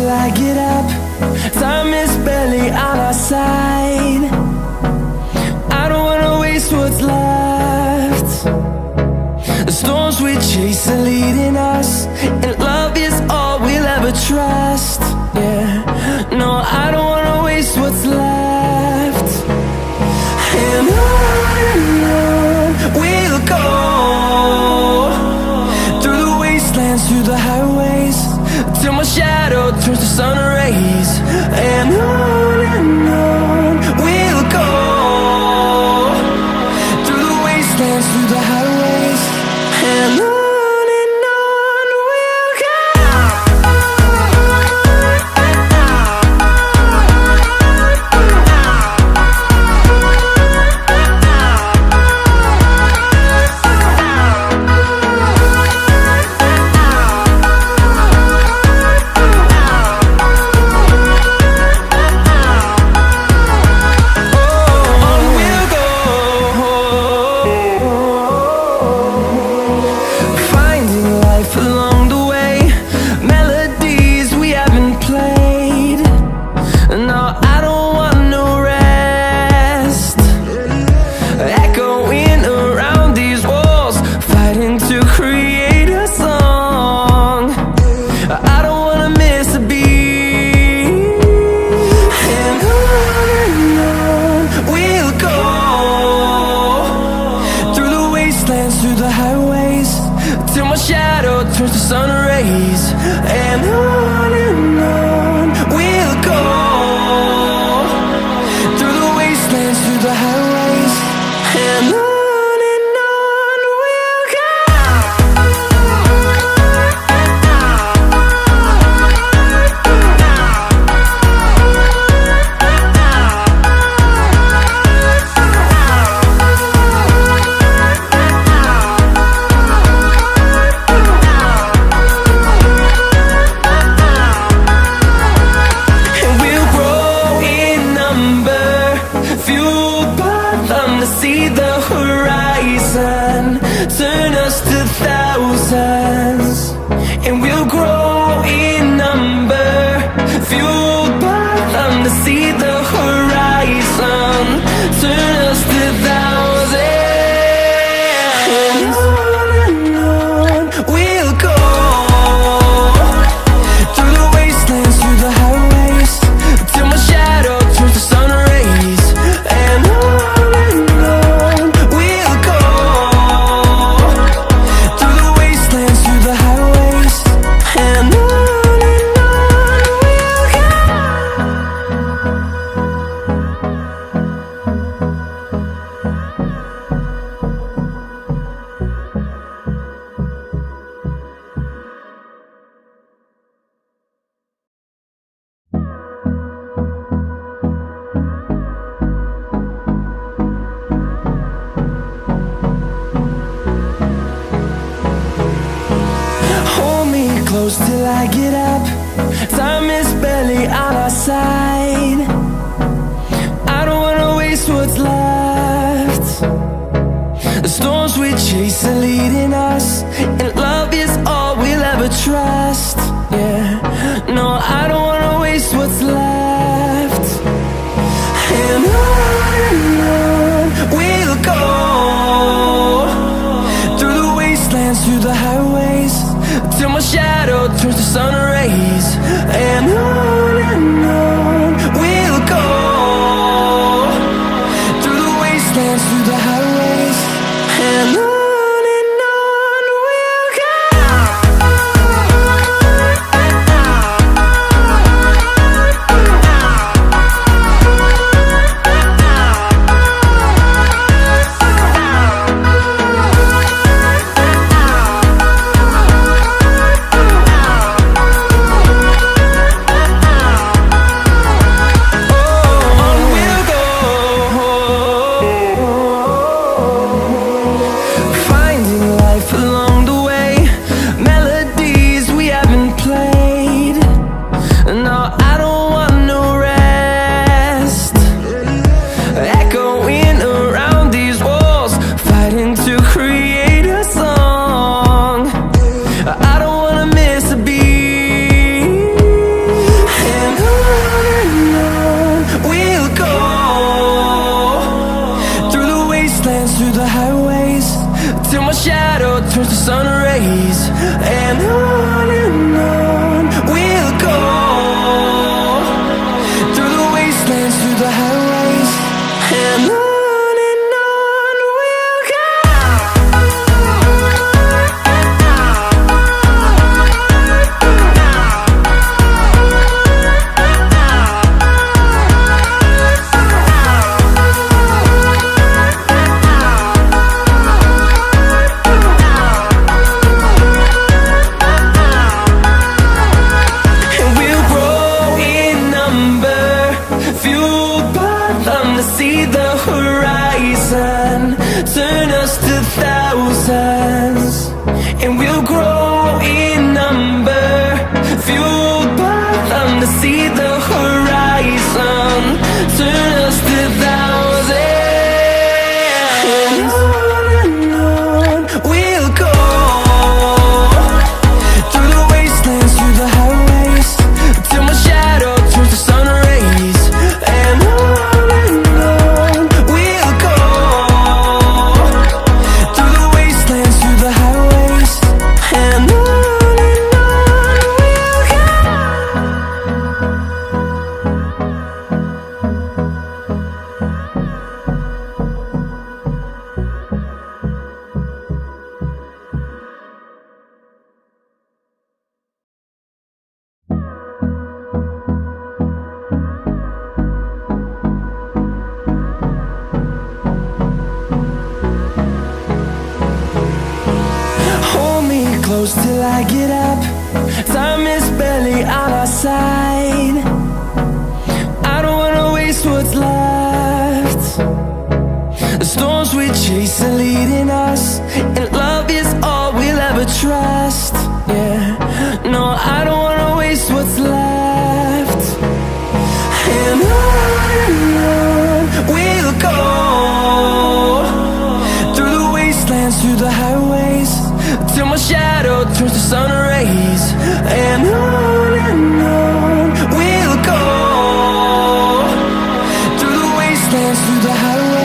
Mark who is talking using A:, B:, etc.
A: till I get up. Time is barely on our side. I don't wanna waste what's left. The storms we chase are leading us, and love is all we'll ever trust. Yeah, no, I don't wanna waste what's left. And on we'll go, through the wastelands, through the highways, till my shadow turns to sun rays. And on we'll go, through the wastelands, through the highways, and on we'll go. Through the highways, till my shadow turns to sun rays. And on we'll go, through the wastelands, through the highways, and on we'll go. See the horizon turn us to thousands, and we'll grow in number, fueled by them. To see the horizon turn us to thousands, and on we'll go, through the wastelands, through the highways, till my shadow turns to sun rays. And close till I get up. Time is barely on our side. I don't wanna waste what's left. The storms we chase are leading us, and love is all we'll ever trust. Yeah, no, I don't wanna waste what's left. And on we'll go, through the wastelands, through the highways, till my shadow turns to sun rays. And on we'll go, through the wastelands, through the highways, and on the highways, and on we'll go. See the horizon turn us to thousands, and we'll grow in number, fueled by them to see the horizon turn us to thousands, and on we'll go, through the wastelands, through the highways, till my shadow turns to sun rays, and on close till I get up. Time is barely on our side. I don't wanna waste what's left. The storms we chase are leading us, and love is all we'll ever trust. Yeah, no, I don't wanna waste what's left. And on we'll go, through the wastelands, through the highways, till my shadow turns to sun rays, and on we'll go, through the wastelands, through the highways.